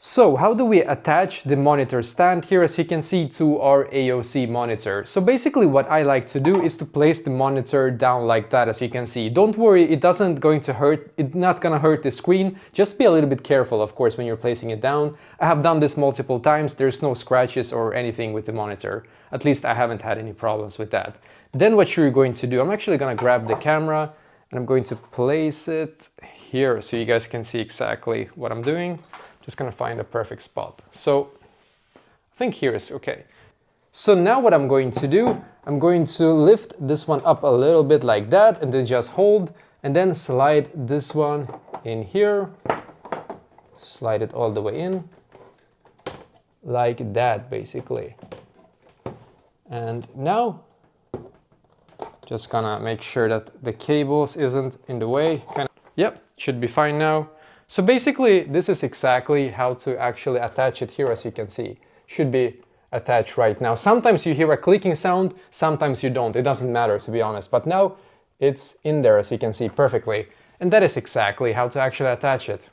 So how do we attach the monitor stand here, as you can see, to our AOC monitor? So basically what I like to do is to place the monitor down like that, as you can see. Don't worry, it's not gonna hurt the screen. Just be a little bit careful, of course, when you're placing it down. I have done this multiple times. There's no scratches or anything with the monitor. At least I haven't had any problems with that. Then what you're going to do, I'm actually gonna grab the camera and I'm going to place it here so you guys can see exactly what I'm doing. Just gonna find a perfect spot. So I think here is okay. So now what I'm going to do, I'm going to lift this one up a little bit like that and then just hold and then slide this one in here. Slide it all the way in like that basically. And now just gonna make sure that the cables isn't in the way. Yep, should be fine now. So basically, this is exactly how to actually attach it here, as you can see. Should be attached right now. Sometimes you hear a clicking sound, sometimes you don't. It doesn't matter, to be honest. But now it's in there, as you can see perfectly. And that is exactly how to actually attach it.